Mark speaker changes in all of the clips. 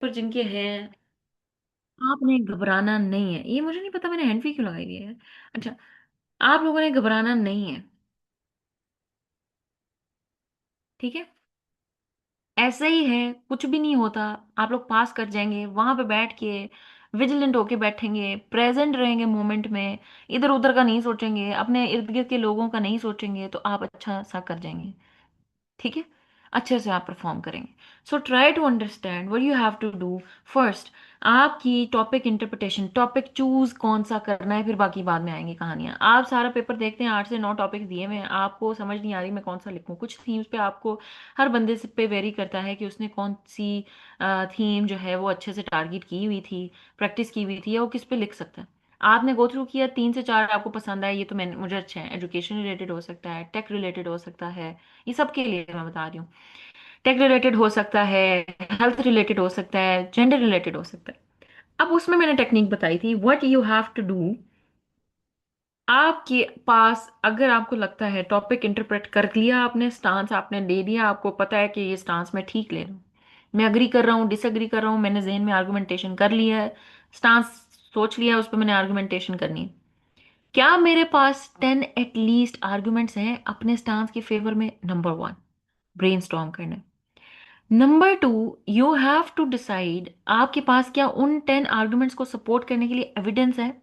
Speaker 1: पर जिनके हैं, आपने घबराना नहीं है। ये मुझे नहीं पता मैंने हैंड फ्री क्यों लगाई हुई है। अच्छा, आप लोगों ने घबराना नहीं है। ठीक है, ऐसे ही है, कुछ भी नहीं होता। आप लोग पास कर जाएंगे, वहां पे बैठ के विजिलेंट होके बैठेंगे, प्रेजेंट रहेंगे मोमेंट में, इधर उधर का नहीं सोचेंगे, अपने इर्द गिर्द के लोगों का नहीं सोचेंगे, तो आप अच्छा सा कर जाएंगे। ठीक है, अच्छे से आप परफॉर्म करेंगे। So try to understand what you have to do first. आपकी टॉपिक इंटरप्रिटेशन, टॉपिक चूज कौन सा करना है, फिर बाकी बाद में आएंगी कहानियां। आप सारा पेपर देखते हैं, 8 से 9 टॉपिक दिए हुए हैं, आपको समझ नहीं आ रही मैं कौन सा लिखूं। कुछ थीम्स पे आपको, हर बंदे से पे वेरी करता है कि उसने कौन सी थीम जो है वो अच्छे से टारगेट की हुई थी, प्रैक्टिस की हुई थी, या वो किस पे लिख सकता है। आपने गो थ्रू किया, 3 से 4 आपको पसंद आए, ये तो मैंने, मुझे अच्छा है। एजुकेशन रिलेटेड हो सकता है, टेक रिलेटेड हो सकता है, ये सब के लिए मैं बता रही हूँ। टेक रिलेटेड हो सकता है, हेल्थ रिलेटेड हो सकता है, जेंडर रिलेटेड हो सकता है। अब उसमें मैंने टेक्निक बताई थी, what you have to do. आपके पास अगर आपको लगता है टॉपिक इंटरप्रेट कर लिया आपने, स्टांस आपने ले लिया, आपको पता है कि ये स्टांस मैं ठीक ले रहा हूँ, मैं अग्री कर रहा हूँ, डिसअग्री कर रहा हूँ, मैंने जहन में आर्गुमेंटेशन कर लिया है, स्टांस सोच लिया है, उस पर मैंने आर्गुमेंटेशन करनी है। क्या मेरे पास 10 एटलीस्ट आर्गुमेंट्स हैं अपने स्टांस के फेवर में? नंबर 1, ब्रेनस्टॉर्म करना। Number 2, you have to decide आपके पास क्या उन 10 आर्गुमेंट्स को सपोर्ट करने के लिए एविडेंस है।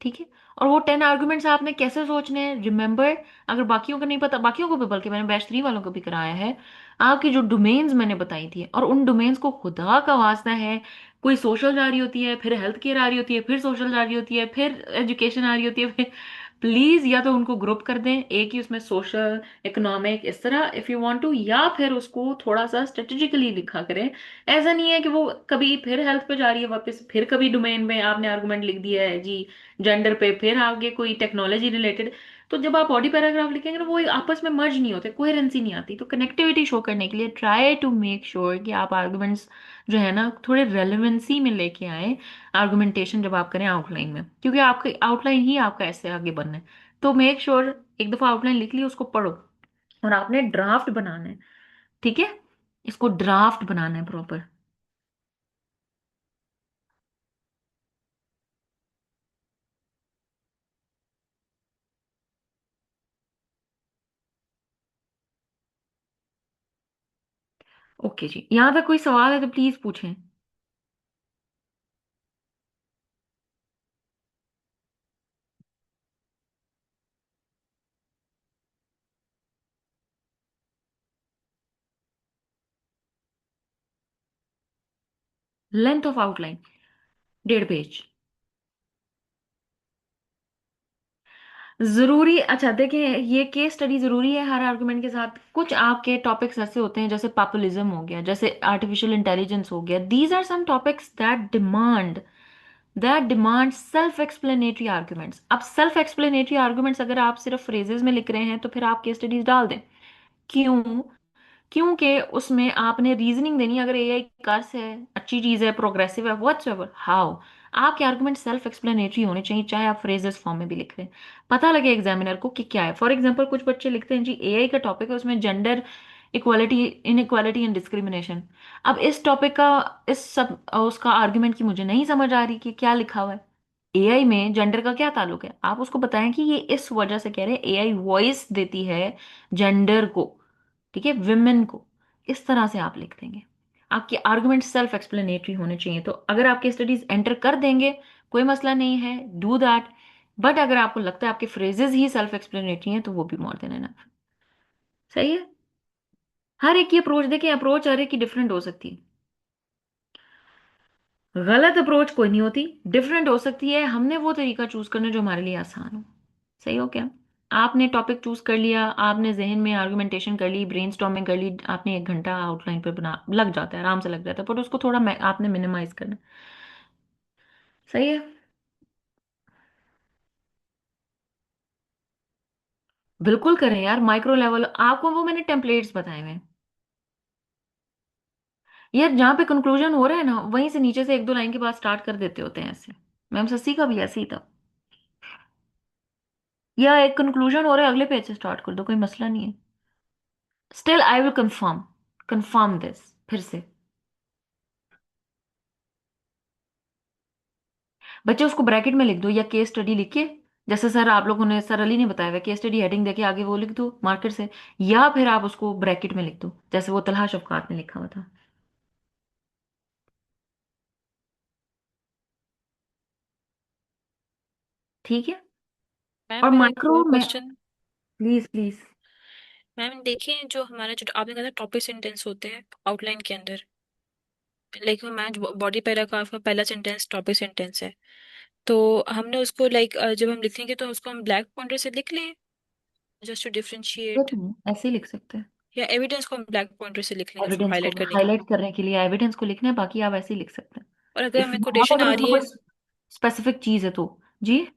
Speaker 1: ठीक है, और वो 10 आर्गुमेंट्स आपने कैसे सोचने हैं? रिमेंबर, अगर बाकियों को नहीं पता, बाकियों को भी, बल्कि मैंने बैच 3 वालों को भी कराया है, आपकी जो डोमेन्स मैंने बताई थी, और उन डोमेन्स को खुदा का वास्ता है, कोई सोशल जा रही होती है, फिर हेल्थ केयर आ रही होती है, फिर सोशल जा रही होती है, फिर एजुकेशन आ रही होती है, फिर प्लीज या तो उनको ग्रुप कर दें एक ही उसमें, सोशल, इकोनॉमिक, इस तरह इफ यू वांट टू, या फिर उसको थोड़ा सा स्ट्रेटेजिकली लिखा करें। ऐसा नहीं है कि वो कभी फिर हेल्थ पे जा रही है वापस, फिर कभी डोमेन में आपने आर्गुमेंट लिख दिया है जी, जेंडर पे, फिर आगे कोई टेक्नोलॉजी रिलेटेड। तो जब आप बॉडी पैराग्राफ लिखेंगे ना, वो आपस में मर्ज नहीं होते, कोहेरेंसी नहीं आती। तो कनेक्टिविटी शो करने के लिए ट्राई टू मेक श्योर कि आप आर्गुमेंट्स जो है ना थोड़े रेलेवेंसी में लेके आए आर्गुमेंटेशन जब आप करें आउटलाइन में, क्योंकि आपकी आउटलाइन ही आपका ऐसे आगे बनना है। तो मेक श्योर एक दफा आउटलाइन लिख ली, उसको पढ़ो, और आपने ड्राफ्ट बनाना है। ठीक है, इसको ड्राफ्ट बनाना है प्रॉपर। ओके जी, यहाँ तक कोई सवाल है तो प्लीज पूछें। Length of outline 1.5 page. जरूरी, अच्छा देखिए, ये केस स्टडी जरूरी है हर आर्गुमेंट के साथ। कुछ आपके टॉपिक्स ऐसे होते हैं, जैसे पॉपुलिज्म हो गया, जैसे आर्टिफिशियल इंटेलिजेंस हो गया, these are some topics that demand self explanatory arguments. अब सेल्फ एक्सप्लेनेटरी आर्गुमेंट्स अगर आप सिर्फ फ्रेजेस में लिख रहे हैं तो फिर आप केस स्टडीज डाल दें। क्यों? क्योंकि उसमें आपने रीजनिंग देनी है। अगर एआई कर्स है, अच्छी चीज है, प्रोग्रेसिव है, व्हाटसएवर हाउ, आपके आर्गुमेंट सेल्फ एक्सप्लेनेटरी होने चाहिए, चाहे आप फ्रेजेस फॉर्म में भी लिख रहे हैं। पता लगे एग्जामिनर को कि क्या है। फॉर एग्जाम्पल, कुछ बच्चे लिखते हैं जी, एआई का टॉपिक है, उसमें gender equality, inequality and discrimination. अब इस टॉपिक का, इस सब उसका आर्गुमेंट की मुझे नहीं समझ आ रही कि क्या लिखा हुआ है। एआई में जेंडर का क्या ताल्लुक है? आप उसको बताएं कि ये इस वजह से कह रहे हैं, एआई वॉइस देती है जेंडर को, ठीक है, विमेन को। इस तरह से आप लिख देंगे। आपके आर्गुमेंट सेल्फ एक्सप्लेनेटरी होने चाहिए। तो अगर आपके स्टडीज एंटर कर देंगे, कोई मसला नहीं है, डू दैट। बट अगर आपको लगता है आपके फ्रेजेस ही सेल्फ एक्सप्लेनेटरी हैं, तो वो भी मोर देन एनफ। सही है। हर एक की अप्रोच देखिए, अप्रोच हर एक की डिफरेंट हो सकती है। गलत अप्रोच कोई नहीं होती, डिफरेंट हो सकती है। हमने वो तरीका चूज करना जो हमारे लिए आसान हो। सही हो क्या? आपने टॉपिक चूज कर लिया, आपने जहन में आर्गुमेंटेशन कर ली, ब्रेनस्टॉर्मिंग कर ली, आपने 1 घंटा आउटलाइन पे बना, लग जाता है, आराम से लग जाता है, पर उसको थोड़ा आपने मिनिमाइज करना। सही है। बिल्कुल करें यार, माइक्रो लेवल। आपको वो मैंने टेम्पलेट्स बताए हुए हैं यार, जहाँ पे कंक्लूजन हो रहा है ना, वहीं से नीचे से 1 2 लाइन के बाद स्टार्ट कर देते होते हैं ऐसे। मैम सस्सी का भी ऐसे ही था। या एक कंक्लूजन हो रहा है, अगले पेज से स्टार्ट कर दो, कोई मसला नहीं है। Still I will confirm, confirm this फिर से। बच्चे उसको ब्रैकेट में लिख दो, या केस स्टडी लिख के, जैसे सर आप लोगों ने, सर अली ने बताया हुआ, केस स्टडी हेडिंग देके आगे वो लिख दो मार्कर से, या फिर आप उसको ब्रैकेट में लिख दो जैसे वो तलहा शफकात ने लिखा हुआ था। ठीक है।
Speaker 2: मैम
Speaker 1: और
Speaker 2: मेरा एक
Speaker 1: माइक्रो
Speaker 2: और
Speaker 1: में,
Speaker 2: क्वेश्चन।
Speaker 1: Please please.
Speaker 2: मैम देखिए, जो हमारा जो आपने कहा था टॉपिक सेंटेंस होते हैं आउटलाइन के अंदर, लाइक मैच बॉडी पैराग्राफ का पहला सेंटेंस टॉपिक सेंटेंस है, तो हमने उसको लाइक जब हम लिखेंगे तो उसको हम ब्लैक पॉइंटर से लिख लें, जस्ट टू डिफरेंशिएट,
Speaker 1: ऐसे ही लिख सकते हैं।
Speaker 2: या एविडेंस को हम ब्लैक पॉइंटर से लिख लेंगे उसको
Speaker 1: एविडेंस को
Speaker 2: हाईलाइट करने के लिए।
Speaker 1: हाईलाइट करने के लिए एविडेंस को लिखना है, बाकी आप ऐसे ही लिख सकते हैं।
Speaker 2: और अगर
Speaker 1: इफ
Speaker 2: हमें
Speaker 1: नॉट,
Speaker 2: कोटेशन
Speaker 1: अगर
Speaker 2: आ
Speaker 1: उसमें
Speaker 2: रही
Speaker 1: कोई
Speaker 2: है,
Speaker 1: स्पेसिफिक चीज है तो। जी।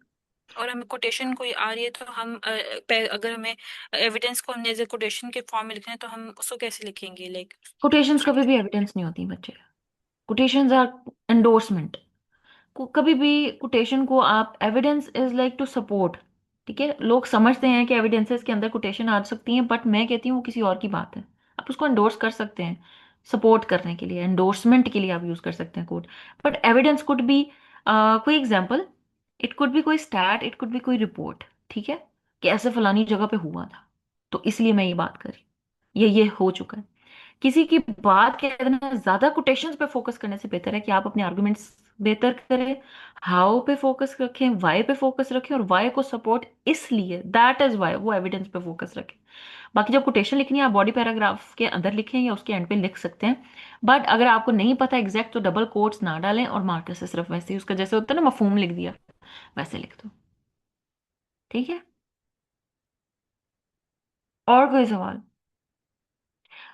Speaker 2: और हमें कोटेशन कोई आ रही है तो हम अगर हमें एविडेंस को हमने एज ए कोटेशन के फॉर्म में लिखना है तो हम उसको कैसे लिखेंगे लाइक।
Speaker 1: कोटेशंस कभी भी एविडेंस नहीं होती बच्चे। Quotations are endorsement. कभी भी कोटेशन को आप, evidence is like to support. ठीक है, लोग समझते हैं कि एविडेंसेस के अंदर कोटेशन आ सकती हैं, बट मैं कहती हूँ वो किसी और की बात है। आप उसको एंडोर्स कर सकते हैं, सपोर्ट करने के लिए, एंडोर्समेंट के लिए आप यूज कर सकते हैं quote. But evidence could be कोई एग्जाम्पल, इट कुड बी कोई स्टैट, इट कुड बी कोई रिपोर्ट। ठीक है, कि ऐसे फलानी जगह पे हुआ था, तो इसलिए मैं ये बात करी, ये हो चुका है। किसी की बात के इतना ज्यादा कोटेशंस पे फोकस करने से बेहतर है कि आप अपने आर्गुमेंट्स बेहतर करें, हाउ पे फोकस रखें, वाई पे फोकस रखें, और वाई को सपोर्ट इसलिए, दैट इज वाई, वो एविडेंस पे फोकस रखें। बाकी जब कोटेशन लिखनी है आप बॉडी पैराग्राफ के अंदर लिखें या उसके एंड पे लिख सकते हैं। बट अगर आपको नहीं पता एग्जैक्ट, तो डबल कोट्स ना डालें, और मार्कर से सिर्फ वैसे ही उसका जैसे होता है ना मफहूम लिख दिया, वैसे लिख दो। ठीक है। और कोई सवाल?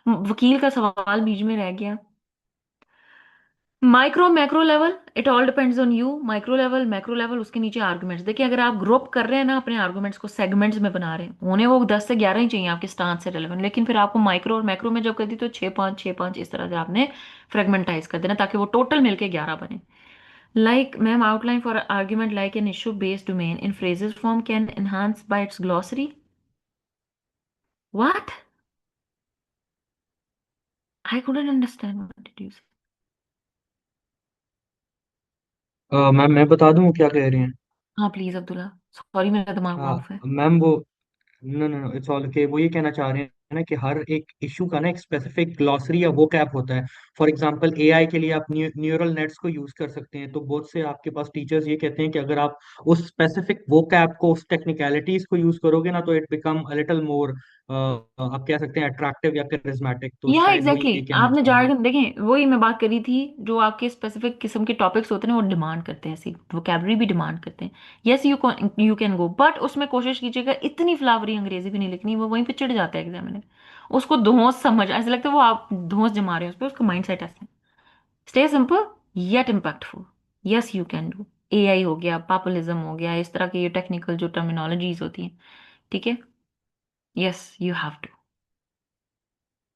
Speaker 1: वकील का सवाल बीच में रह गया। Micro macro level, it all depends on you. Micro level, macro level, उसके नीचे आर्गुमेंट्स। देखिए अगर आप ग्रुप कर रहे हैं ना अपने आर्गुमेंट्स को, सेगमेंट्स में बना रहे हैं, उन्हें वो 10 से 11 ही चाहिए आपके स्टांस से रिलेवेंट, लेकिन फिर आपको माइक्रो और मैक्रो में जब कर दी तो 6 5 6 5 इस तरह से आपने फ्रेगमेंटाइज कर देना, ताकि वो टोटल मिलके 11 बने। Like ma'am, outline for argument like an issue based domain in phrases form can enhance bye it's glossary. What? I couldn't understand, what did you से?
Speaker 3: मैम मैं बता दूं वो क्या कह रही हैं।
Speaker 1: हाँ प्लीज अब्दुल्ला, सॉरी मेरा दिमाग
Speaker 3: हाँ
Speaker 1: ऑफ है।
Speaker 3: मैम वो, no no no it's all okay, वो ये कहना चाह रहे हैं ना कि हर एक इशू का ना एक स्पेसिफिक ग्लॉसरी या वो कैप होता है। फॉर एग्जांपल एआई के लिए आप न्यूरल नेट्स को यूज कर सकते हैं, तो बहुत से आपके पास टीचर्स ये कहते हैं कि अगर आप उस स्पेसिफिक वो कैप को, उस टेक्निकलिटीज को यूज करोगे ना, तो it become a little more, आप कह सकते हैं अट्रैक्टिव या करिज्मेटिक, तो
Speaker 1: यह
Speaker 3: शायद वो
Speaker 1: एग्जैक्टली
Speaker 3: ये कहना
Speaker 1: आपने
Speaker 3: चाह रहे हैं।
Speaker 1: जार्गन देखें, वही मैं बात करी थी। जो आपके स्पेसिफिक किस्म के टॉपिक्स होते हैं ना, वो डिमांड करते हैं ऐसी वोकेबलरी भी डिमांड करते हैं। Yes, you can go, but उसमें कोशिश कीजिएगा इतनी फ्लावरी अंग्रेजी भी नहीं लिखनी, वो वहीं पे चिढ़ जाता है एग्जामिनर। उसको धौंस समझ ऐसा लगता है वो आप धौंस जमा रहे हैं उस पर, उसका माइंड सेट ऐसे। Stay simple yet impactful. Yes you can do. AI हो गया, पॉपुलिज्म हो गया, इस तरह की ये टेक्निकल जो टर्मिनोलॉजीज होती हैं। ठीक है। Yes you have to.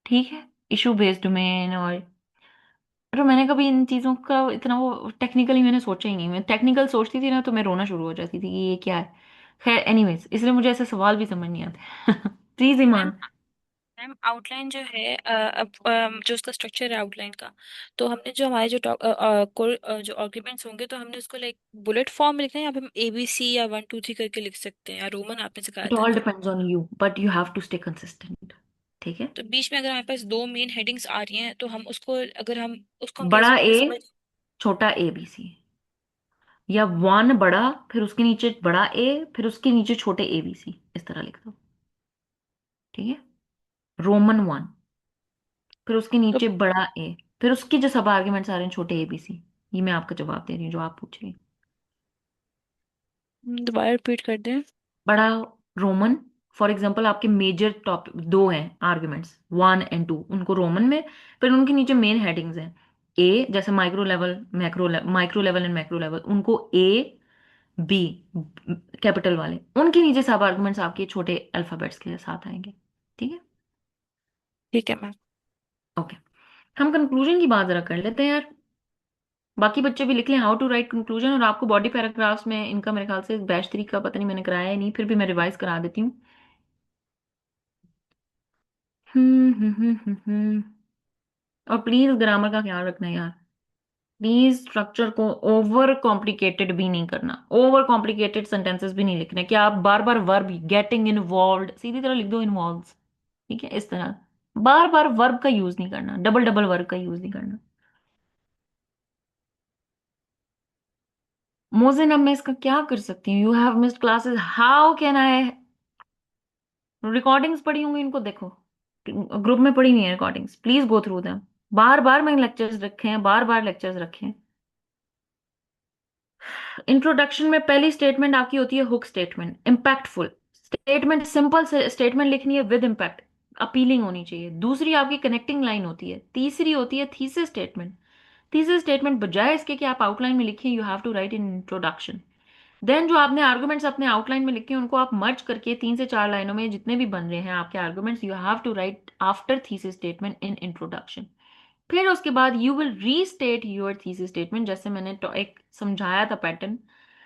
Speaker 1: ठीक है। इशू बेस्ड डोमेन, और मैंने कभी इन चीज़ों का इतना वो टेक्निकली मैंने सोचा ही नहीं। मैं टेक्निकल सोचती थी ना तो मैं रोना शुरू हो जाती थी कि ये क्या है। खैर एनीवेज, इसलिए मुझे ऐसे सवाल भी समझ नहीं आते। Please
Speaker 2: ma'am
Speaker 1: Iman.
Speaker 2: Ma'am outline जो है अब जो उसका स्ट्रक्चर है आउटलाइन का, तो हमने जो हमारे जो जो आर्ग्यूमेंट्स होंगे तो हमने उसको लाइक बुलेट फॉर्म में लिखना है, या फिर हम ABC या 1 2 3 करके लिख सकते हैं, या रोमन आपने सिखाया
Speaker 1: इट
Speaker 2: था।
Speaker 1: All depends on you, but you have to stay consistent. ठीक है।
Speaker 2: तो बीच में अगर हमारे पास दो मेन हेडिंग्स आ रही हैं तो हम उसको, अगर हम उसको हम
Speaker 1: बड़ा
Speaker 2: कैसे
Speaker 1: ए,
Speaker 2: समझ।
Speaker 1: छोटा ए बी सी, या वन बड़ा, फिर उसके नीचे बड़ा ए, फिर उसके नीचे छोटे ए बी सी, इस तरह लिख दो। ठीक है। रोमन वन, फिर उसके
Speaker 2: तो
Speaker 1: नीचे बड़ा ए, फिर उसके जो सब आर्ग्यूमेंट्स आ रहे हैं छोटे ए बी सी। ये मैं आपका जवाब दे रही हूँ जो आप पूछ रही हैं।
Speaker 2: दोबारा रिपीट कर दें।
Speaker 1: बड़ा रोमन, फॉर एग्जांपल आपके मेजर टॉपिक दो हैं आर्ग्यूमेंट्स, 1 और 2, उनको रोमन में, फिर उनके नीचे मेन हेडिंग्स हैं। ए जैसे micro level, micro level and macro level, उनको ए बी कैपिटल वाले, उनके नीचे सब आर्ग्यूमेंट्स आपके छोटे अल्फाबेट्स के साथ आएंगे। ठीक है।
Speaker 2: ठीक है मैम।
Speaker 1: ओके। हम कंक्लूजन की बात जरा कर लेते हैं यार। बाकी बच्चे भी लिख लें हाउ टू राइट कंक्लूजन, और आपको बॉडी पैराग्राफ्स में इनका मेरे ख्याल से बैच 3 का पता नहीं, मैंने कराया है नहीं, फिर भी मैं रिवाइज करा देती हूँ। और प्लीज ग्रामर का ख्याल रखना यार। प्लीज स्ट्रक्चर को ओवर कॉम्प्लिकेटेड भी नहीं करना, ओवर कॉम्प्लिकेटेड सेंटेंसेस भी नहीं लिखने कि आप बार बार वर्ब गेटिंग इन्वॉल्व सीधी तरह लिख दो इन्वॉल्व, ठीक है, इस तरह बार बार वर्ब का यूज नहीं करना, डबल डबल वर्ब का यूज नहीं करना। मोजेन, अब मैं इसका क्या कर सकती हूँ? You have missed classes, how can I? Recordings पड़ी होंगी, इनको देखो, ग्रुप में पड़ी हुई है recordings, please go through them. बार बार मैंने लेक्चर्स रखे हैं, बार बार लेक्चर्स रखे हैं। इंट्रोडक्शन में पहली स्टेटमेंट आपकी होती है hook statement, impactful statement, simple statement लिखनी है विद इम्पैक्ट, अपीलिंग होनी चाहिए। दूसरी आपकी कनेक्टिंग लाइन होती है। तीसरी होती है थीसिस स्टेटमेंट। थीसिस स्टेटमेंट बजाय इसके कि आप आउटलाइन में लिखें, you have to write in introduction. Then जो आपने आर्गुमेंट्स अपने आउटलाइन में लिखे हैं उनको आप मर्ज करके 3 से 4 लाइनों में जितने भी बन रहे हैं आपके arguments, you have to write after thesis statement in introduction. फिर उसके बाद you will restate your thesis statement, जैसे मैंने तो एक समझाया था pattern,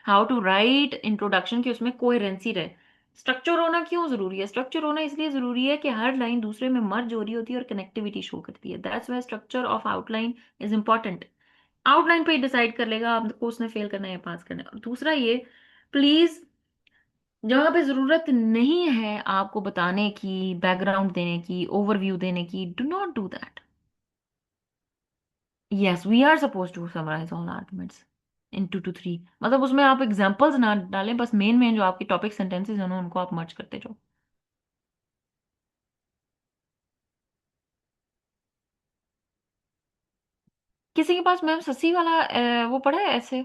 Speaker 1: how to write introduction, की उसमें कोहेरेंसी रहे। स्ट्रक्चर होना क्यों जरूरी है? स्ट्रक्चर होना इसलिए जरूरी है कि हर लाइन दूसरे में मर्ज हो रही होती है और कनेक्टिविटी शो करती है। That's why structure of outline is important. Outline पे ही डिसाइड कर लेगा आपको उसने फेल करना है या पास करना है। और दूसरा ये, प्लीज जहां पे जरूरत नहीं है आपको बताने की, बैकग्राउंड देने की, ओवरव्यू देने की, do not do that. Yes, we are suppose to summarise all arguments in 2 to 3, मतलब उसमें आप एग्जांपल्स ना डालें, बस मेन मेन जो आपकी टॉपिक सेंटेंसेस हैं ना, उनको आप मर्ज करते जाओ। किसी के पास मैम ससी वाला वो पढ़ा है ऐसे?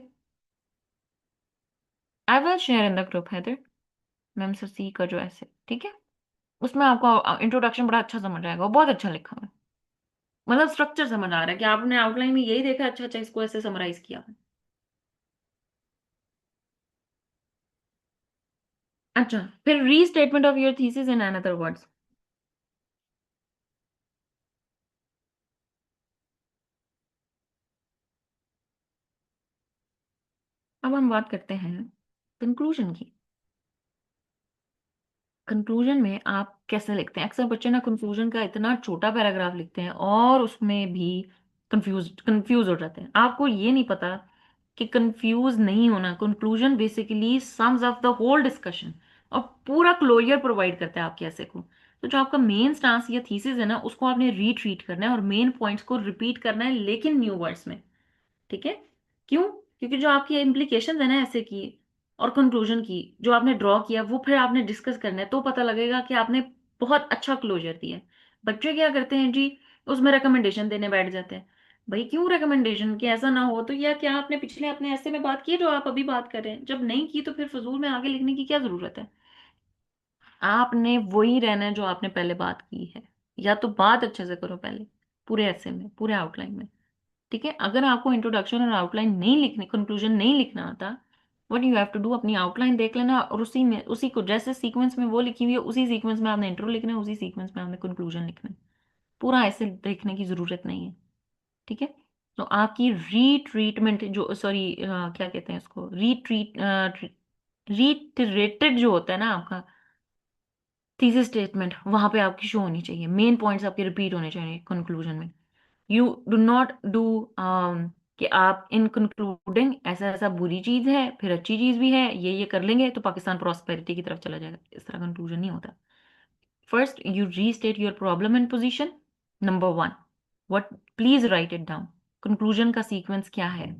Speaker 1: I will share in the group Haider, ma'am Sasi का जो ऐसे, ठीक है, उसमें आपको इंट्रोडक्शन बड़ा अच्छा समझ आएगा, वो बहुत अच्छा लिखा हुआ है। मतलब स्ट्रक्चर समझ आ रहा है कि आपने आउटलाइन में यही देखा, अच्छा अच्छा इसको ऐसे समराइज किया। अच्छा, फिर restatement of your thesis in another words. अब हम बात करते हैं कंक्लूजन की। कंक्लूजन में आप कैसे लिखते हैं? अक्सर बच्चे ना कंक्लूजन का इतना छोटा पैराग्राफ लिखते हैं और उसमें भी कंफ्यूज कंफ्यूज हो जाते हैं। आपको ये नहीं पता कि कंफ्यूज नहीं होना, conclusion basically sums up the whole discussion और पूरा क्लोजर प्रोवाइड करता है आपके ऐसे को। तो जो आपका मेन स्टांस या थीसिस है ना, उसको आपने रीट्रीट करना है और मेन पॉइंट्स को रिपीट करना है, लेकिन न्यू वर्ड्स में, ठीक है? क्यों? क्योंकि जो आपकी इम्प्लीकेशन है ना ऐसे की और कंक्लूजन की, जो आपने ड्रॉ किया वो फिर आपने डिस्कस करना है, तो पता लगेगा कि आपने बहुत अच्छा क्लोजर दिया है। बच्चे क्या करते हैं जी, उसमें रिकमेंडेशन देने बैठ जाते हैं। भाई क्यों रिकमेंडेशन? कि ऐसा ना हो तो, या क्या आपने पिछले अपने ऐसे में बात की है जो आप अभी बात कर रहे हैं? जब नहीं की तो फिर फजूल में आगे लिखने की क्या जरूरत है? आपने वही रहना है जो आपने पहले बात की है, या तो बात अच्छे से करो पहले, पूरे ऐसे में, पूरे आउटलाइन में, ठीक है? अगर आपको इंट्रोडक्शन और आउटलाइन नहीं लिखने, कंक्लूजन नहीं लिखना आता, what you have to do, अपनी आउटलाइन देख लेना और उसी में, उसी को जैसे सीक्वेंस में वो लिखी हुई है उसी सीक्वेंस में आपने इंट्रो लिखना है, उसी सीक्वेंस में आपने कंक्लूजन लिखना है। पूरा ऐसे लिखने की जरूरत नहीं है, ठीक है? तो आपकी रीट्रीटमेंट जो, सॉरी क्या कहते हैं इसको, रीटरेटेड जो होता है ना आपका थीसिस स्टेटमेंट, वहां पे आपकी शो होनी चाहिए, मेन पॉइंट्स आपके रिपीट होने चाहिए कंक्लूजन में। यू डू नॉट डू कि आप इन कंक्लूडिंग ऐसा ऐसा बुरी चीज है फिर अच्छी चीज भी है, ये कर लेंगे तो पाकिस्तान प्रॉस्पेरिटी की तरफ चला जाएगा, इस तरह कंक्लूजन नहीं होता। First you restate your problem and position, number 1, what, please right it down. Conclusion का सीक्वेंस क्या है?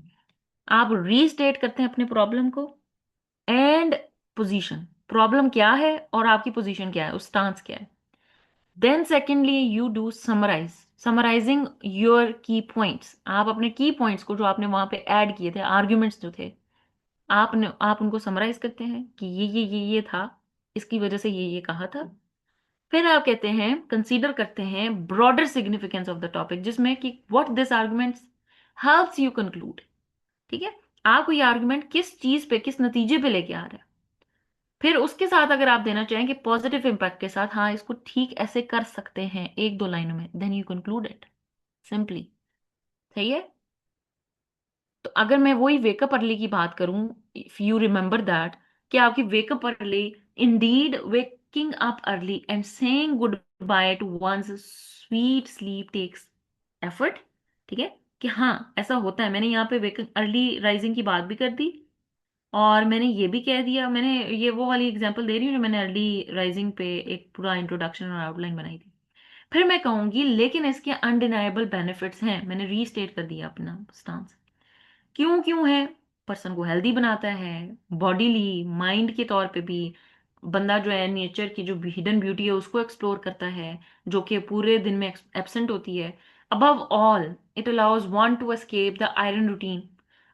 Speaker 1: आप रीस्टेट करते हैं अपने प्रॉब्लम को एंड पोजीशन, प्रॉब्लम क्या है और आपकी पोजीशन क्या है, उस स्टांस क्या है। Then secondly you do summarise, summarising your key points. आप अपने की पॉइंट्स को जो आपने वहां पे ऐड किए थे, आर्ग्यूमेंट्स जो थे, आप उनको समराइज करते हैं कि ये था, इसकी वजह से ये कहा था। फिर आप कहते हैं, कंसीडर करते हैं broader significance of the topic, जिसमें कि what this arguments helps you conclude, ठीक है? आपको ये आर्गुमेंट किस चीज पे, किस नतीजे पे लेके आ रहा है। फिर उसके साथ अगर आप देना चाहें कि पॉजिटिव इम्पैक्ट के साथ, हाँ इसको ठीक ऐसे कर सकते हैं 1-2 लाइनों में, then you conclude it simply. सही है? तो अगर मैं वही वेकअप अर्ली की बात करूं, इफ यू रिमेंबर दैट, कि आपकी wake up early, indeed waking up early and saying good bye to one's sweet sleep takes effort, ठीक है? कि हाँ ऐसा होता है। मैंने यहाँ पे अर्ली राइजिंग की बात भी कर दी, और मैंने ये भी कह दिया, मैंने ये वो वाली एग्जांपल दे रही हूँ जो मैंने अर्ली राइजिंग पे एक पूरा इंट्रोडक्शन और आउटलाइन बनाई थी। फिर मैं कहूंगी लेकिन इसके अनडिनाइबल बेनिफिट्स हैं, मैंने रीस्टेट कर दिया अपना स्टांस। क्यों क्यों है? पर्सन को हेल्दी बनाता है, बॉडीली माइंड के तौर पे भी। बंदा जो है नेचर की जो हिडन ब्यूटी है उसको एक्सप्लोर करता है, जो कि पूरे दिन में एब्सेंट होती है। Above all it allows one two escape the iron routine.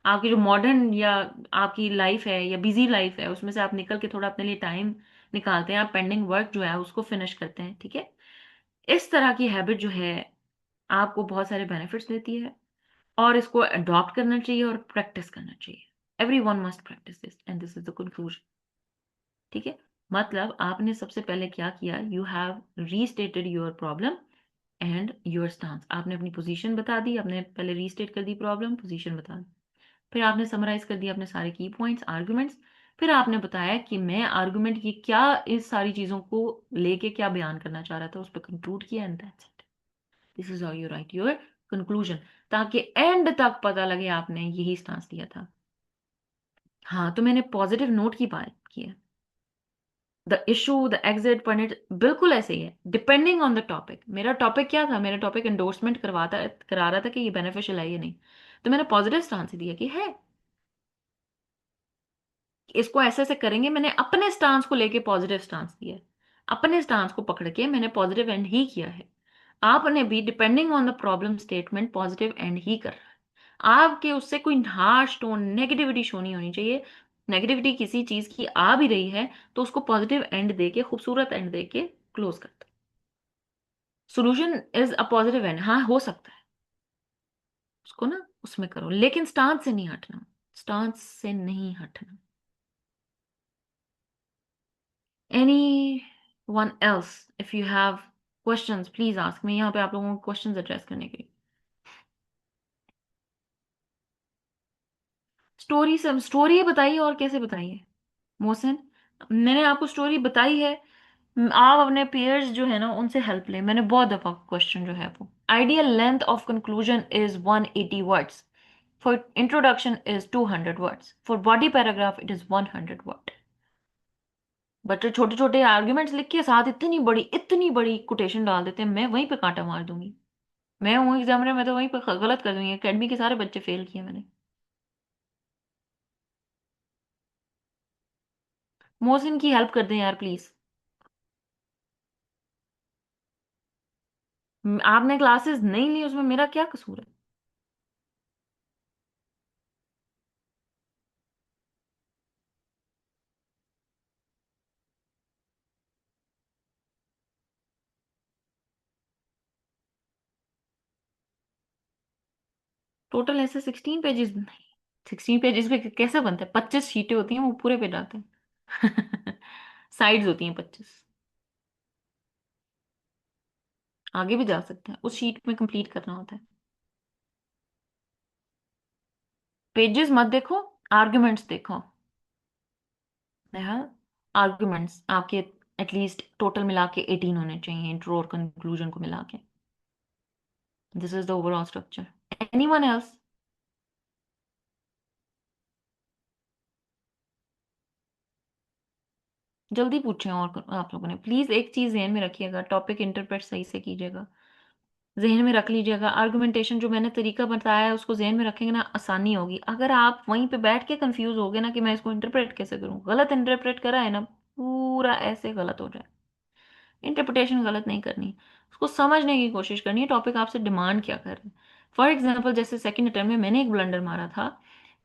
Speaker 1: आपकी जो मॉडर्न या आपकी लाइफ है या बिजी लाइफ है उसमें से आप निकल के थोड़ा अपने लिए टाइम निकालते हैं, आप पेंडिंग वर्क जो है उसको फिनिश करते हैं, ठीक है। इस तरह की हैबिट जो है आपको बहुत सारे बेनिफिट्स देती है, और इसको अडॉप्ट करना चाहिए और प्रैक्टिस करना चाहिए। Every one must practice this and this is the conclusion, ठीक है। मतलब आपने सबसे पहले क्या किया, you have restated your problem and your stance. आपने अपनी पोजीशन बता दी, आपने पहले रीस्टेट कर दी प्रॉब्लम, पोजीशन बता दी। फिर आपने समराइज कर दिया अपने सारे की पॉइंट्स, आर्गुमेंट्स। फिर आपने बताया कि मैं आर्गुमेंट की क्या, इस सारी चीजों को लेके क्या बयान करना चाह रहा था, उस पर कंक्लूड किया, and that's it. This is how you right your conclusion, ताकि एंड तक पता लगे आपने यही स्टांस लिया था। हाँ, तो मैंने पॉजिटिव नोट की बात की है। The issue, the exit point बिल्कुल ऐसे ही है, डिपेंडिंग ऑन द टॉपिक। मेरा टॉपिक क्या था? मेरा टॉपिक एंडोर्समेंट करा रहा था कि ये बेनिफिशियल है या नहीं, तो मैंने पॉजिटिव स्टांस दिया कि है, इसको ऐसे ऐसे करेंगे। मैंने अपने स्टांस को लेके पॉजिटिव स्टांस दिया है, अपने स्टांस को पकड़ के मैंने पॉजिटिव एंड ही किया है। आपने भी depending on the problem statement positive and he कर रहा है। आपके उससे कोई हार्श टोन नेगेटिविटी शो नहीं होनी चाहिए। नेगेटिविटी किसी चीज की आ भी रही है तो उसको पॉजिटिव एंड देके, खूबसूरत एंड देके क्लोज करता। Solution is a positive and, हाँ हो सकता है, उसको ना उसमें करो, लेकिन स्टांस से नहीं हटना, स्टांस से नहीं हटना। Any one else, if you have questions please ask me. यहाँ पे आप लोगों को क्वेश्चंस एड्रेस करने के लिए। स्टोरी, सब स्टोरी बताइए, और कैसे बताइए मोहसिन? मैंने आपको स्टोरी बताई है। आप अपने पेयर्स जो है ना उनसे हेल्प लें। मैंने बहुत दफा क्वेश्चन जो है वो, ideal length of conclusion is 180 words, for introduction is 200 words, for body paragraph it is 100 word. बच्चे छोटे छोटे आर्ग्यूमेंट्स लिख के साथ इतनी बड़ी कोटेशन डाल देते हैं, मैं वहीं पे कांटा मार दूंगी। मैं हूँ एग्जामिनर, मैं तो वहीं पे गलत कर दूंगी। अकेडमी के सारे बच्चे फेल किए मैंने। मोहसिन की हेल्प कर दें यार प्लीज। आपने क्लासेस नहीं ली, उसमें मेरा क्या कसूर है? टोटल ऐसे 16 पेजेस नहीं, 16 पेजेस पे कैसे बनता है? 25 शीटें होती हैं, वो पूरे पे जाते हैं। साइड्स होती हैं 25। आगे भी जा सकते हैं, उस शीट में कंप्लीट करना होता है। पेजेस मत देखो, आर्ग्यूमेंट्स देखो। आर्ग्यूमेंट्स आपके एटलीस्ट टोटल मिला के 18 होने चाहिए, इंट्रो और कंक्लूजन को मिला के। This is the overall structure. Anyone else? जल्दी पूछें, और आप लोगों ने प्लीज एक चीज ध्यान में रखिएगा, टॉपिक इंटरप्रेट सही से कीजिएगा, जहन में रख लीजिएगा। आर्गुमेंटेशन जो मैंने तरीका बताया है उसको जहन में रखेंगे ना, आसानी होगी। अगर आप वहीं पे बैठ के कंफ्यूज हो गए ना कि मैं इसको इंटरप्रेट कैसे करूं, गलत इंटरप्रेट करा है ना, पूरा ऐसे गलत हो जाए। इंटरप्रिटेशन गलत नहीं करनी, उसको समझने की कोशिश करनी है, टॉपिक आपसे डिमांड क्या कर रहे हैं। फॉर एग्जाम्पल जैसे सेकंड अटेम्प्ट में मैंने एक ब्लंडर मारा था,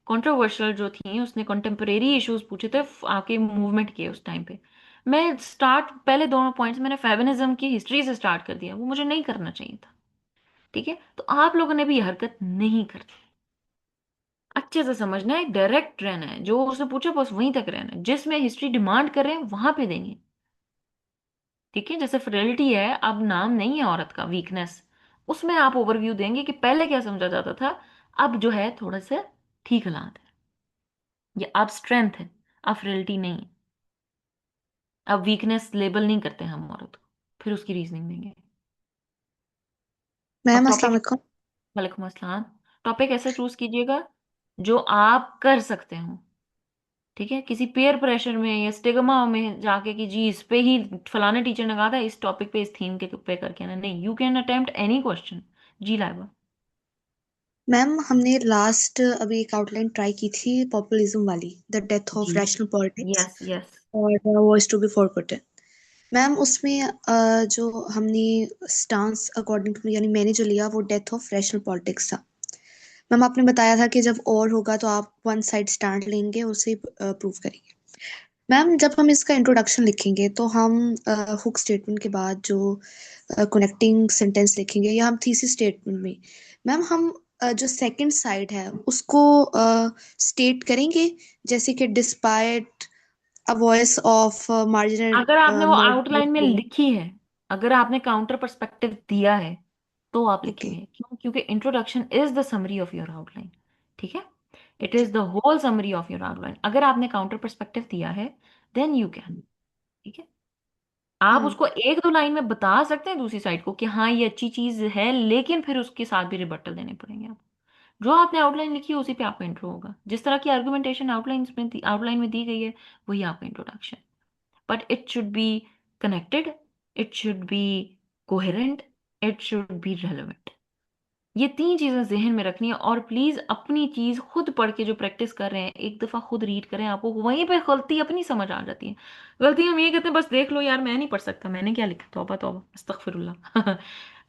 Speaker 1: कंट्रोवर्शियल जो थी उसने कंटेम्परेरी इश्यूज पूछे थे, आपके मूवमेंट के उस टाइम पे। मैं स्टार्ट पहले दोनों पॉइंट्स मैंने फेमिनिज्म की हिस्ट्री से स्टार्ट कर दिया, वो मुझे नहीं करना चाहिए था, ठीक है। तो आप लोगों ने भी ये हरकत नहीं करनी, अच्छे से समझना है, डायरेक्ट रहना है, जो उसने पूछा बस वहीं तक रहना है, जिसमें हिस्ट्री डिमांड कर रहे हैं वहां पे देनी है, ठीक है। जैसे फ्रेलिटी है, अब नाम नहीं है औरत का, वीकनेस, उसमें आप ओवरव्यू देंगे कि पहले क्या समझा जाता था, अब जो है थोड़ा सा ठीक हालात है, ये अब स्ट्रेंथ है, अब फ्रेलिटी नहीं है। अब वीकनेस लेबल नहीं करते हम औरत को, फिर उसकी रीजनिंग देंगे।
Speaker 4: मैम
Speaker 1: अब
Speaker 4: अस्सलाम
Speaker 1: टॉपिक,
Speaker 4: वालेकुम।
Speaker 1: वालेकुम अस्सलाम। टॉपिक ऐसा चूज कीजिएगा जो आप कर सकते हो। ठीक है, किसी पेयर प्रेशर में या स्टिग्मा में जाके कि जी इस पे ही फलाने टीचर ने कहा था इस टॉपिक पे इस थीम के पे करके ना, नहीं, you can attempt any question. जी लाइबा।
Speaker 4: मैम हमने लास्ट अभी एक आउटलाइन ट्राई की थी पॉपुलिज्म वाली, द डेथ
Speaker 1: जी।
Speaker 4: Of rational politics
Speaker 1: yes yes.
Speaker 4: और voice to be forgotten. Ma'am उसमें जो हमने स्टांस अकॉर्डिंग टू यानी मैंने जो लिया वो डेथ ऑफ रैशनल पॉलिटिक्स था। मैम आपने बताया था कि जब और होगा तो आप वन साइड स्टैंड लेंगे, उसे प्रूव करेंगे। मैम जब हम इसका इंट्रोडक्शन लिखेंगे तो हम हुक स्टेटमेंट के बाद जो कनेक्टिंग सेंटेंस लिखेंगे या हम थीसिस स्टेटमेंट में मैम हम जो सेकंड साइड है उसको स्टेट करेंगे, जैसे कि despite a voice of marginal
Speaker 1: अगर आपने वो आउटलाइन में
Speaker 4: मार्जिनल।
Speaker 1: लिखी है, अगर आपने काउंटर पर्सपेक्टिव दिया है, तो आप
Speaker 4: ओके।
Speaker 1: लिखेंगे। क्यों? क्योंकि introduction is the summary of your outline. ठीक है, इट
Speaker 4: जी।
Speaker 1: Is the whole summary of your outline. अगर आपने काउंटर पर्सपेक्टिव दिया है, देन यू कैन। ठीक है, आप
Speaker 4: हम्म।
Speaker 1: उसको एक दो लाइन में बता सकते हैं दूसरी साइड को कि हाँ ये अच्छी चीज है, लेकिन फिर उसके साथ भी रिबट्टल देने पड़ेंगे आपको। जो आपने आउटलाइन लिखी है उसी पे आपका इंट्रो होगा। जिस तरह की आर्गुमेंटेशन आउटलाइन में दी गई है, वही आपका introduction. But it should be connected, it should be coherent, it should be relevant. ये तीन चीजें जहन में रखनी है। और प्लीज अपनी चीज खुद पढ़ के जो प्रैक्टिस कर रहे हैं, एक दफा खुद रीड करें, आपको वहीं पे गलती अपनी समझ आ जाती है। गलती हम ये कहते हैं बस देख लो यार मैं नहीं पढ़ सकता, मैंने क्या लिखा, तौबा तौबा अस्तगफिरुल्लाह।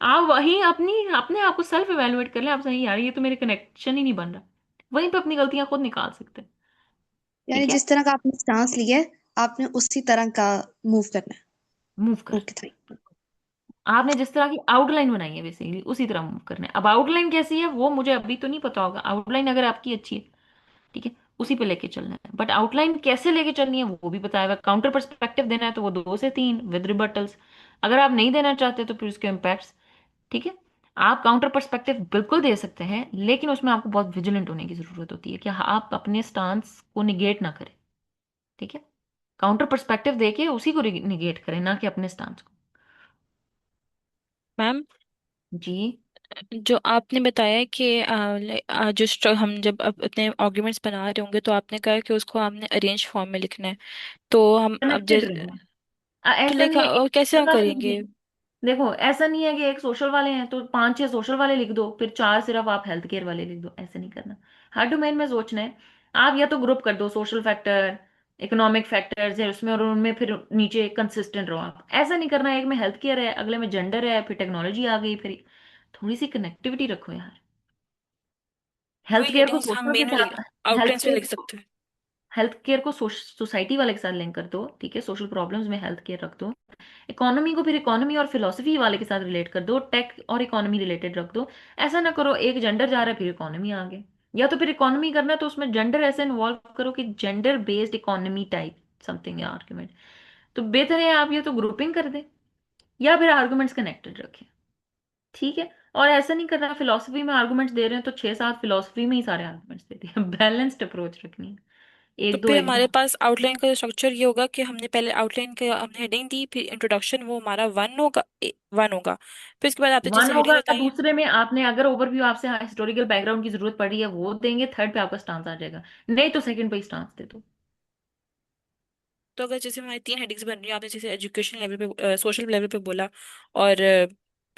Speaker 1: आप वहीं अपनी अपने आप को सेल्फ इवेलुएट कर लें, आप सही यार ये तो मेरे कनेक्शन ही नहीं बन रहा, वहीं पे अपनी गलतियां खुद निकाल सकते हैं।
Speaker 4: यानी
Speaker 1: ठीक है,
Speaker 4: जिस तरह का आपने स्टांस लिया है आपने उसी तरह का मूव करना
Speaker 1: मूव
Speaker 4: है।
Speaker 1: कर।
Speaker 4: Okay thank.
Speaker 1: आपने जिस तरह की आउटलाइन बनाई है बेसिकली उसी तरह मूव करना है। अब आउटलाइन कैसी है वो मुझे अभी तो नहीं पता होगा। आउटलाइन अगर आपकी अच्छी है, ठीक है, उसी पे लेके चलना है। बट आउटलाइन कैसे लेके चलनी है वो भी बताया हुआ। काउंटर पर्सपेक्टिव देना है तो वो 2 से 3 विद रिबटल्स। अगर आप नहीं देना चाहते तो फिर उसके इम्पैक्ट्स। ठीक है, आप काउंटर पर्सपेक्टिव बिल्कुल दे सकते हैं, लेकिन उसमें आपको बहुत विजिलेंट होने की जरूरत होती है कि आप अपने स्टांस को निगेट ना करें। ठीक है, काउंटर पर्सपेक्टिव देके उसी को निगेट करें, ना कि अपने स्टांस को।
Speaker 2: मैम
Speaker 1: जी।
Speaker 2: जो आपने बताया कि हम जब अपने आर्ग्यूमेंट्स बना रहे होंगे तो आपने कहा कि उसको हमने अरेंज फॉर्म में लिखना है। तो हम अब
Speaker 1: कनेक्टेड रहे।
Speaker 2: तो
Speaker 1: ऐसा नहीं
Speaker 2: लिखा
Speaker 1: है एक
Speaker 2: और कैसे हम
Speaker 1: का
Speaker 2: करेंगे?
Speaker 1: देखो ऐसा नहीं है कि एक सोशल वाले हैं तो 5 6 सोशल वाले लिख दो, फिर 4 सिर्फ आप हेल्थ केयर वाले लिख दो। ऐसे नहीं करना। हर डोमेन में सोचना है। आप या तो ग्रुप कर दो सोशल फैक्टर, इकोनॉमिक फैक्टर्स है उसमें, और उनमें फिर नीचे कंसिस्टेंट रहो। आप ऐसा नहीं करना एक में हेल्थ केयर है, अगले में जेंडर है, फिर टेक्नोलॉजी आ गई, फिर थोड़ी सी कनेक्टिविटी रखो यार। हेल्थ
Speaker 2: वही
Speaker 1: केयर को
Speaker 2: हेडिंग्स हम
Speaker 1: सोशल के
Speaker 2: मेन में
Speaker 1: साथ, हेल्थ
Speaker 2: आउटलाइंस में लिख
Speaker 1: केयर
Speaker 2: सकते हैं।
Speaker 1: हेल्थ केयर को सोसाइटी वाले के साथ लिंक कर दो। ठीक है, सोशल प्रॉब्लम्स में हेल्थ केयर रख दो। इकोनॉमी को फिर इकोनॉमी और फिलोसफी वाले के साथ रिलेट कर दो, टेक और इकोनॉमी रिलेटेड रख दो। ऐसा ना करो एक जेंडर जा रहा है फिर इकोनॉमी आ गए। या तो फिर इकोनॉमी करना है तो उसमें जेंडर ऐसे इन्वॉल्व करो कि gender based economy type something या आर्ग्यूमेंट। तो बेहतर है आप या तो ग्रुपिंग कर दें या फिर आर्गुमेंट्स कनेक्टेड रखें। ठीक है, और ऐसा नहीं करना फिलोसफी में आर्गुमेंट्स दे रहे हैं तो 6 7 फिलोसफी में ही सारे आर्गुमेंट्स दे दिए। बैलेंस्ड अप्रोच रखनी है,
Speaker 2: तो
Speaker 1: एक दो
Speaker 2: फिर
Speaker 1: एक
Speaker 2: हमारे
Speaker 1: दो।
Speaker 2: पास आउटलाइन का स्ट्रक्चर ये होगा कि हमने पहले आउटलाइन का हमने हेडिंग दी, फिर इंट्रोडक्शन वो हमारा वन होगा। फिर उसके बाद आपने
Speaker 1: वन
Speaker 2: जैसे हेडिंग
Speaker 1: होगा,
Speaker 2: बताई है।
Speaker 1: दूसरे में आपने अगर ओवरव्यू आपसे हिस्टोरिकल बैकग्राउंड की जरूरत पड़ रही है वो देंगे, थर्ड पे आपका स्टांस आ जाएगा। नहीं तो सेकंड पे स्टांस दे दो।
Speaker 2: तो अगर जैसे हमारी 3 हेडिंग्स बन रही है, आपने जैसे एजुकेशन लेवल पे सोशल लेवल पे बोला और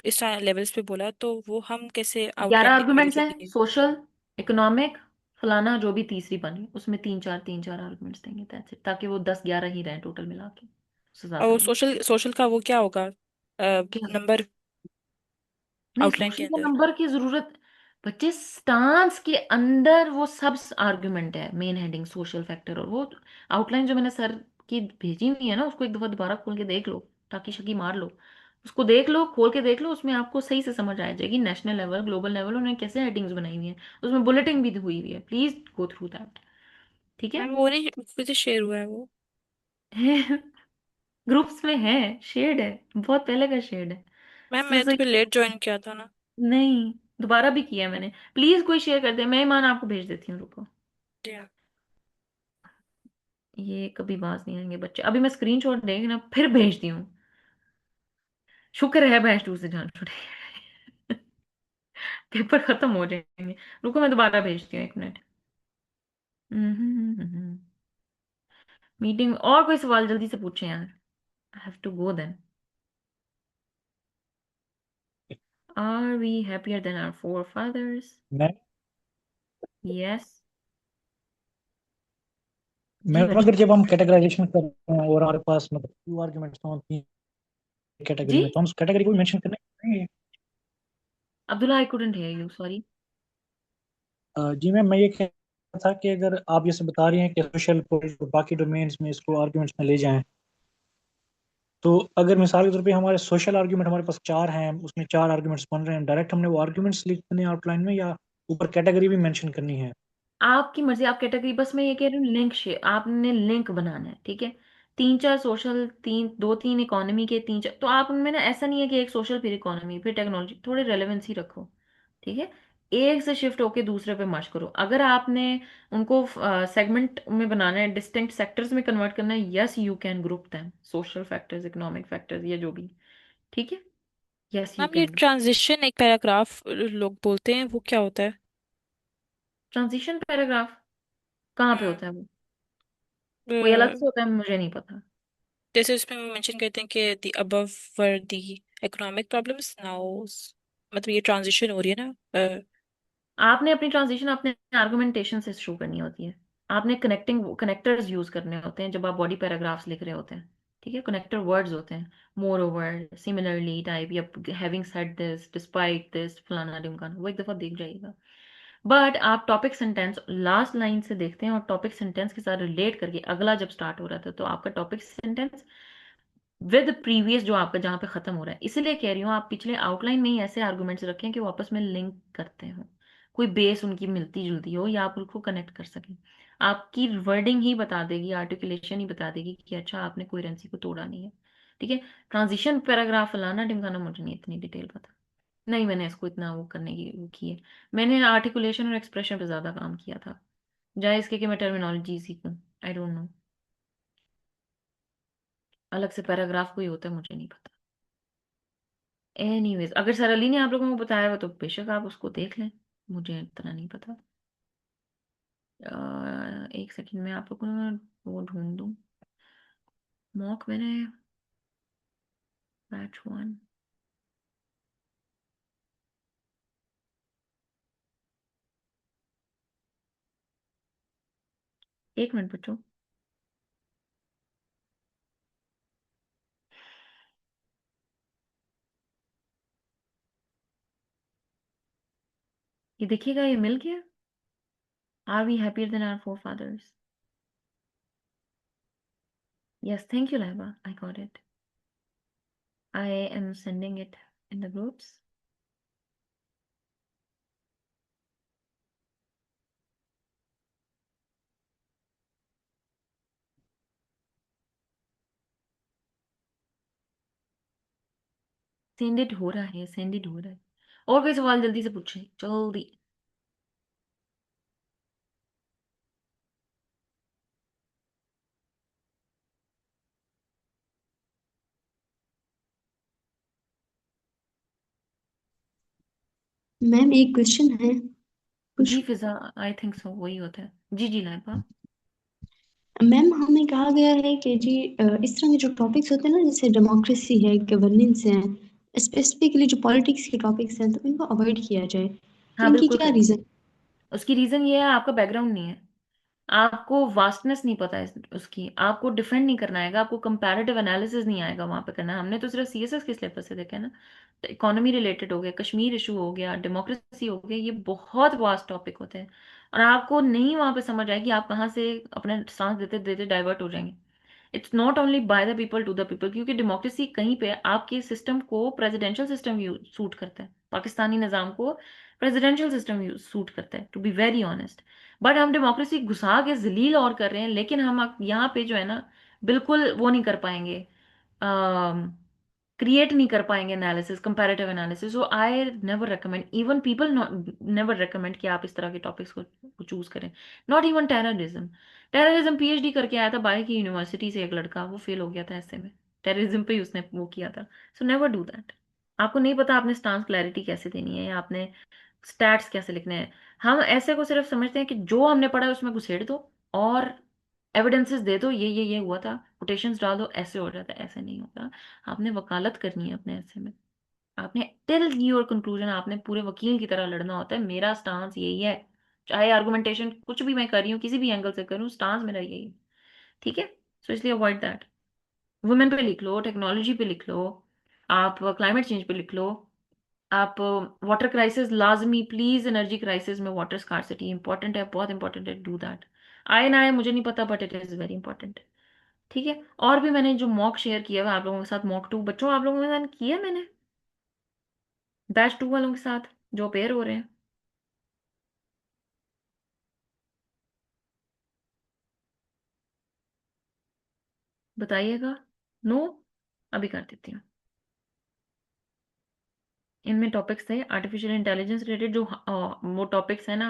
Speaker 2: इस लेवल्स पे बोला, तो वो हम कैसे
Speaker 1: 11
Speaker 2: आउटलाइन में
Speaker 1: आर्गुमेंट्स हैं,
Speaker 2: लिखेंगे?
Speaker 1: सोशल, इकोनॉमिक, फलाना, जो भी तीसरी बनी उसमें तीन चार आर्गुमेंट्स देंगे। that's it, ताकि वो 10 11 ही रहे टोटल मिला के, उससे ज्यादा
Speaker 2: और
Speaker 1: नहीं।
Speaker 2: सोशल सोशल का वो क्या होगा
Speaker 1: क्या?
Speaker 2: नंबर
Speaker 1: नहीं,
Speaker 2: आउटलाइन के
Speaker 1: सोशल के
Speaker 2: अंदर?
Speaker 1: नंबर की जरूरत, बच्चे स्टांस के अंदर वो सब आर्गुमेंट है, मेन हेडिंग सोशल फैक्टर। और वो आउटलाइन जो मैंने सर की भेजी हुई है ना, उसको एक दफा दोबारा खोल के देख लो, टाकी शकी मार लो, उसको देख लो, खोल के देख लो, उसमें आपको सही से समझ आ जाएगी नेशनल लेवल ग्लोबल लेवल उन्होंने कैसे हेडिंग्स बनाई हुई है। उसमें बुलेटिन भी हुई हुई है, प्लीज गो थ्रू दैट। ठीक है।
Speaker 2: मैम वो नहीं फिर से शेयर हुआ है वो।
Speaker 1: ग्रुप्स में है, शेड है, बहुत पहले का शेड है।
Speaker 2: मैम
Speaker 1: इससे
Speaker 2: मैंने तो
Speaker 1: सही।
Speaker 2: फिर लेट ज्वाइन किया था ना।
Speaker 1: नहीं, दोबारा भी किया मैंने। प्लीज कोई शेयर कर दे, मैं ईमान आपको भेज देती हूँ, रुको।
Speaker 2: जी।
Speaker 1: ये कभी बाज नहीं आएंगे बच्चे। अभी मैं स्क्रीनशॉट देखना फिर भेजती हूँ। शुक्र है बैच 2 से जान छुड़े। पेपर खत्म हो जाएंगे। रुको मैं दोबारा भेजती हूँ, 1 मिनट। मीटिंग, और कोई सवाल जल्दी से पूछे यार। I have to go then. Are we happier than our forefathers?
Speaker 5: मैं
Speaker 1: यस। जी
Speaker 5: मैम
Speaker 1: बच्चों।
Speaker 5: अगर जब हम कैटेगराइजेशन कर रहे हैं और हमारे पास मतलब टू आर्गुमेंट्स हो तीन
Speaker 1: जी
Speaker 5: कैटेगरी में, तो हम उस कैटेगरी को मेंशन करेंगे।
Speaker 1: Abdullah, I couldn't hear you, sorry.
Speaker 5: जी मैम, मैं ये कह रहा था कि अगर आप जैसे बता रही हैं कि सोशल पॉलिटिकल बाकी डोमेन्स में इसको आर्गुमेंट्स में ले जाएं, तो अगर मिसाल के तौर पे हमारे सोशल आर्गुमेंट हमारे पास चार हैं, उसमें चार आर्गुमेंट्स बन रहे हैं, डायरेक्ट हमने वो आर्गुमेंट्स लिख करने आउटलाइन में, या ऊपर कैटेगरी भी मेंशन करनी है?
Speaker 1: आपकी मर्जी, आप कैटेगरी, बस मैं ये कह रही हूँ लिंक शेयर, आपने लिंक बनाना है, ठीक है। 3 4 सोशल, 2 3 इकोनॉमी के, 3 4, तो आप उनमें ना, ऐसा नहीं है कि एक सोशल फिर इकोनॉमी फिर टेक्नोलॉजी, थोड़े रेलेवेंसी रखो, ठीक है। एक से शिफ्ट होके दूसरे पे मर्ज करो। अगर आपने उनको सेगमेंट में बनाना है, डिस्टिंक्ट सेक्टर्स में कन्वर्ट करना है, yes you can group them, social factors, economic factors, या जो भी, ठीक है। यस यू
Speaker 2: मैम ये
Speaker 1: कैन डू।
Speaker 2: ट्रांजिशन एक पैराग्राफ लोग बोलते हैं, वो क्या होता है?
Speaker 1: ट्रांजिशन पैराग्राफ कहाँ पे
Speaker 2: हम्म
Speaker 1: होता है वो? कोई अलग
Speaker 2: अ,
Speaker 1: से होता है, मुझे नहीं पता।
Speaker 2: जैसे उसमें वो मेंशन करते हैं कि the above were the economic problems now, मतलब ये ट्रांजिशन हो रही है ना।
Speaker 1: आपने अपनी ट्रांजिशन अपने आर्गुमेंटेशन से शुरू करनी होती है। आपने कनेक्टिंग कनेक्टर्स यूज करने होते हैं जब आप बॉडी पैराग्राफ्स लिख रहे होते हैं, ठीक है। कनेक्टर वर्ड्स होते हैं, मोर ओवर, सिमिलरली टाइप, या having said this, despite this, फलाना ढिमकाना, वो एक दफा देख जाइएगा। बट आप टॉपिक सेंटेंस लास्ट लाइन से देखते हैं और टॉपिक सेंटेंस के साथ रिलेट करके अगला जब स्टार्ट हो रहा था, तो आपका टॉपिक सेंटेंस विद प्रीवियस जो आपका जहां पे खत्म हो रहा है। इसलिए कह रही हूँ आप पिछले आउटलाइन में ही ऐसे आर्गुमेंट्स रखें कि वो आपस में लिंक करते हो, कोई बेस उनकी मिलती जुलती हो, या आप उनको कनेक्ट कर सकें। आपकी वर्डिंग ही बता देगी, आर्टिकुलेशन ही बता देगी कि अच्छा आपने कोहेरेंसी को तोड़ा नहीं है, ठीक है। ट्रांजिशन पैराग्राफ फलाना ढिमकाना, मुझे नहीं इतनी डिटेल पता, नहीं मैंने इसको इतना वो करने की वो की है। मैंने आर्टिकुलेशन और एक्सप्रेशन पे ज्यादा काम किया था, जाए इसके कि मैं टर्मिनोलॉजी सीखूं, आई डोंट नो। अलग से पैराग्राफ कोई होता है, मुझे नहीं पता। एनीवेज, अगर सर अली ने आप लोगों को बताया हो तो बेशक आप उसको देख लें, मुझे इतना नहीं पता। 1 सेकंड में आप लोगों को वो ढूंढ दूँ। मॉक मैंने, बैच 1। 1 मिनट बच्चों। ये देखिएगा, ये मिल गया। Are we happier than our forefathers? Yes, thank you Laiba, I got it. I am sending it in the groups. Send it हो रहा है, सेंड इट हो रहा है। और कोई सवाल जल्दी से पूछे, जल्दी।
Speaker 4: मैम एक क्वेश्चन है,
Speaker 1: जी
Speaker 4: पूछूं?
Speaker 1: फिजा, आई थिंक सो वही होता है। जी जी लाइबा।
Speaker 4: मैम हमें कहा गया है कि जी इस तरह के जो टॉपिक्स होते हैं ना, जैसे डेमोक्रेसी है, गवर्नेंस है, स्पेसिफिकली जो पॉलिटिक्स के टॉपिक्स हैं, तो इनको अवॉइड किया जाए, तो
Speaker 1: हाँ
Speaker 4: इनकी
Speaker 1: बिल्कुल
Speaker 4: क्या
Speaker 1: करें।
Speaker 4: रीजन?
Speaker 1: उसकी रीजन ये है, आपका बैकग्राउंड नहीं है, आपको वास्टनेस नहीं पता है उसकी, आपको डिफेंड नहीं करना आएगा, आपको कंपैरेटिव एनालिसिस नहीं आएगा वहां पे करना। हमने तो सिर्फ सीएसएस के सिलेबस से देखा है ना। तो इकोनॉमी रिलेटेड हो गया, कश्मीर इशू हो गया, डेमोक्रेसी हो गया, ये बहुत वास्ट टॉपिक होते हैं। और आपको नहीं वहां पे समझ आएगी, आप कहाँ से अपने सांस देते देते डाइवर्ट हो जाएंगे। It's not only by the people to the people, क्योंकि डेमोक्रेसी कहीं पे आपके सिस्टम को प्रेसिडेंशियल सिस्टम सूट करता है, पाकिस्तानी निज़ाम को प्रेसिडेंशियल सिस्टम सूट करता है, to be very honest. But हम डेमोक्रेसी घुसा के जलील और कर रहे हैं, लेकिन हम यहाँ पे जो है ना, बिल्कुल वो नहीं कर पाएंगे, क्रिएट नहीं कर पाएंगे analysis, comparative analysis. So I never recommend, even people never recommend कि आप इस तरह के टॉपिक्स को चूज करें। Not even terrorism. Terrorism PhD करके आया था बाहर की यूनिवर्सिटी से एक लड़का, वो फेल हो गया था ऐसे में, टेररिज्म पे ही उसने वो किया था। So never do that. आपको नहीं पता आपने स्टांस क्लैरिटी कैसे देनी है, या आपने स्टैट्स कैसे लिखने हैं। हम ऐसे को सिर्फ समझते हैं कि जो हमने पढ़ा है उसमें घुसेड़ दो और एविडेंसेस दे दो, ये हुआ था, कोटेशंस डाल दो, ऐसे हो जाता है। ऐसे नहीं होता। आपने वकालत करनी है अपने ऐसे में। आपने टिल योर कंक्लूजन, आपने पूरे वकील की तरह लड़ना होता है। मेरा स्टांस यही है, चाहे आर्गुमेंटेशन कुछ भी मैं कर रही हूँ, किसी भी एंगल से करूँ, स्टांस मेरा यही है। ठीक है। सो इसलिए अवॉइड दैट। वुमेन पे लिख लो, टेक्नोलॉजी पे लिख लो, आप क्लाइमेट चेंज पे लिख लो, आप वाटर क्राइसिस लाजमी, प्लीज एनर्जी क्राइसिस में वाटर स्कार्सिटी इंपॉर्टेंट है, बहुत इंपॉर्टेंट है, डू दैट। आए ना आए मुझे नहीं पता, but it is very important. ठीक है। और भी मैंने जो मॉक शेयर किया हुआ है आप लोगों के साथ, मॉक टू बच्चों आप लोगों के साथ किया मैंने, बैच टू वालों के साथ जो पेयर हो रहे हैं, बताइएगा। नो। अभी कर देती हूँ। इनमें टॉपिक्स थे आर्टिफिशियल इंटेलिजेंस रिलेटेड, जो वो टॉपिक्स है ना,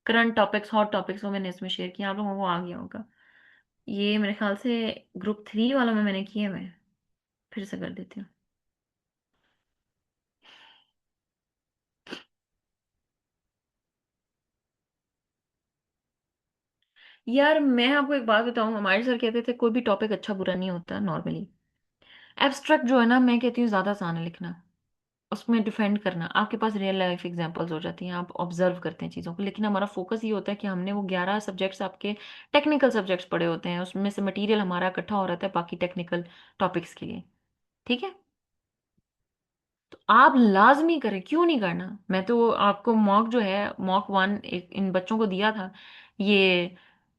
Speaker 1: करंट टॉपिक्स, हॉट टॉपिक्स, वो मैंने इसमें शेयर किया, आप लोगों को आ गया होगा। ये मेरे ख्याल से ग्रुप 3 वालों में मैंने किए, मैं फिर से कर देती हूँ। यार मैं आपको एक बात बताऊं, हमारे सर कहते थे कोई भी टॉपिक अच्छा बुरा नहीं होता नॉर्मली। एब्स्ट्रैक्ट जो है ना, मैं कहती हूँ ज्यादा आसान है लिखना, उसमें डिफेंड करना, आपके पास रियल लाइफ एग्जांपल्स हो जाती हैं, आप ऑब्जर्व करते हैं चीज़ों को। लेकिन हमारा फोकस ये होता है कि हमने वो 11 सब्जेक्ट्स आपके टेक्निकल सब्जेक्ट्स पढ़े होते हैं, उसमें से मटेरियल हमारा इकट्ठा हो रहता है बाकी टेक्निकल टॉपिक्स के लिए। ठीक है। तो आप लाजमी करें, क्यों नहीं करना। मैं तो आपको मॉक जो है, मॉक 1 इन बच्चों को दिया था। ये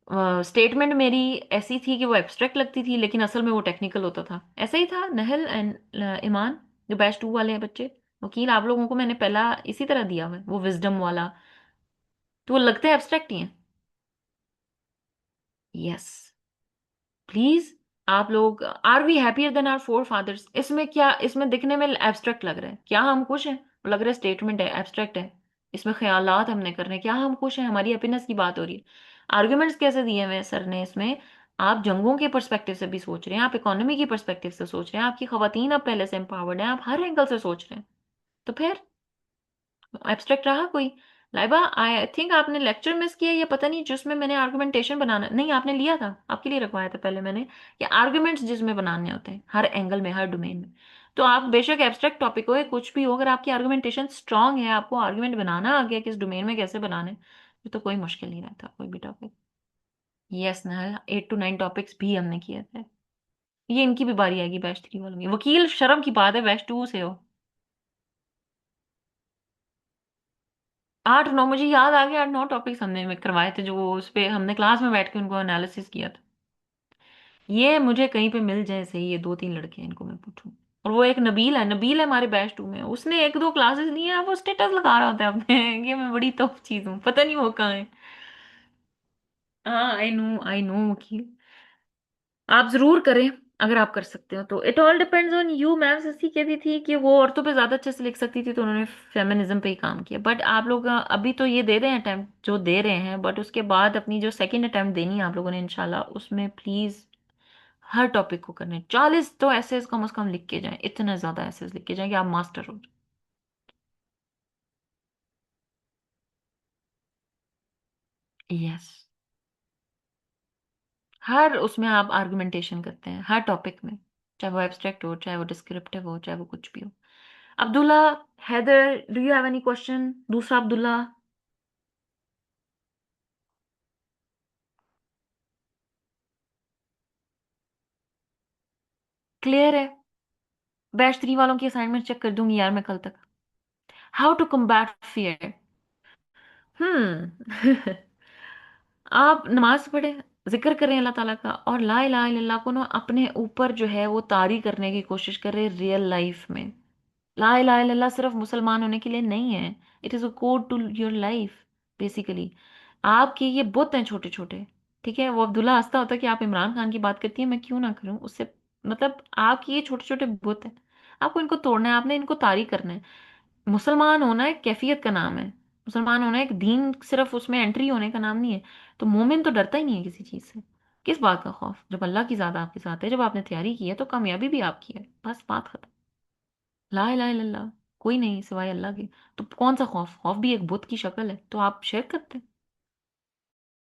Speaker 1: स्टेटमेंट मेरी ऐसी थी कि वो एब्स्ट्रैक्ट लगती थी, लेकिन असल में वो टेक्निकल होता था। ऐसा ही था नहल एंड ईमान, जो बैच 2 वाले हैं बच्चे। वकील आप लोगों को मैंने पहला इसी तरह दिया हुआ है, वो विजडम वाला, तो वो लगते हैं एब्स्ट्रैक्ट ही हैं। यस। प्लीज। आप लोग, are we happier than our forefathers, इसमें क्या, इसमें दिखने में एब्स्ट्रैक्ट लग रहा है, क्या हम खुश हैं। लग रहा है स्टेटमेंट है, एब्स्ट्रैक्ट है, इसमें ख्यालात हमने करने हैं, क्या हम खुश हैं, हमारी हैप्पीनेस की बात हो रही है। आर्ग्यूमेंट्स कैसे दिए हुए हैं सर ने इसमें, आप जंगों के पर्सपेक्टिव से भी सोच रहे हैं, आप इकोनॉमी की पर्सपेक्टिव से सोच रहे हैं, आपकी खवातीन अब पहले से एम्पावर्ड है, आप हर एंगल से सोच रहे हैं। तो फिर एब्स्ट्रैक्ट रहा कोई। लाइबा आई थिंक आपने लेक्चर मिस किया, या पता नहीं, जिसमें मैंने आर्गुमेंटेशन बनाना नहीं, आपने लिया था, आपके लिए रखवाया था पहले मैंने, कि आर्गुमेंट्स जिसमें बनाने होते हैं हर एंगल में, हर डोमेन में। तो आप बेशक एब्स्ट्रैक्ट टॉपिक हो या कुछ भी हो, अगर आपकी आर्गुमेंटेशन स्ट्रांग है, आपको आर्गुमेंट बनाना आ गया किस डोमेन में कैसे बनाने, तो कोई मुश्किल नहीं रहता कोई भी टॉपिक। यस ना, 8 to 9 टॉपिक्स भी हमने किए थे। ये इनकी भी बारी आएगी बैच 3 वालों की। वकील शर्म की बात है, बैच 2 से हो। 8 9 मुझे याद आ गया, 8 9 टॉपिक्स हमने करवाए थे, जो उस पे हमने क्लास में बैठ के उनको एनालिसिस किया था। ये मुझे कहीं पे मिल जाए सही, ये 2 3 लड़के हैं, इनको मैं पूछूं। और वो एक नबील है, नबील है हमारे बैच 2 में, उसने 1 2 क्लासेस ली हैं, वो स्टेटस लगा रहा होता है अपने कि मैं बड़ी टॉप चीज हूँ, पता नहीं वो कहाँ है। हाँ आई नो वकील। आप जरूर करें अगर आप कर सकते हो तो। It all depends on you. Ma'am सस्ती कहती थी कि वो औरतों पे ज्यादा अच्छे से लिख सकती थी, तो उन्होंने फेमिनिज्म पे ही काम किया। बट आप लोग अभी तो ये दे रहे हैं अटेम्प्ट जो दे रहे हैं, बट उसके बाद अपनी जो सेकंड अटेम्प्ट देनी है आप लोगों ने इंशाल्लाह, उसमें प्लीज हर टॉपिक को करने 40 तो ऐसे कम से कम लिख के जाएं, इतने ज्यादा ऐसे लिख के जाएं कि आप मास्टर हो। यस। हर उसमें आप आर्गुमेंटेशन करते हैं हर टॉपिक में, चाहे वो एब्स्ट्रैक्ट हो, चाहे वो डिस्क्रिप्टिव हो, चाहे वो कुछ भी हो। Abdullah, Haider, do you have any question? दूसरा अब्दुल्ला। क्लियर है। बैच 3 वालों की असाइनमेंट चेक कर दूंगी यार मैं कल तक। How to combat fear. हम्म आप नमाज पढ़े, जिक्र करें अल्लाह ताला का, और ला इलाहा इल्लल्लाह को ना अपने ऊपर जो है वो तारी करने की कोशिश करें रियल लाइफ में। ला इलाहा इल्लल्लाह सिर्फ मुसलमान होने के लिए नहीं है, it is a code to your life basically. आपके ये बुत हैं छोटे छोटे। ठीक है। वो अब्दुल्ला हंसता होता है कि आप इमरान खान की बात करती हैं, मैं क्यों ना करूं उससे। मतलब आपके ये छोटे छोटे बुत हैं, आपको इनको तोड़ना है, आपने इनको तारी करना है। मुसलमान होना एक कैफियत का नाम है, मुसलमान होना एक दीन सिर्फ उसमें एंट्री होने का नाम नहीं है। तो मोमिन तो डरता ही नहीं है किसी चीज से। किस बात का खौफ, जब अल्लाह की ज़ात आपके साथ है, जब आपने तैयारी की है तो कामयाबी भी आपकी है, बस बात खत्म। ला इलाहा इल्लल्लाह। कोई नहीं सिवाय अल्लाह के। तो कौन सा खौफ? खौफ भी एक बुत की शक्ल है, तो आप शेयर करते हैं।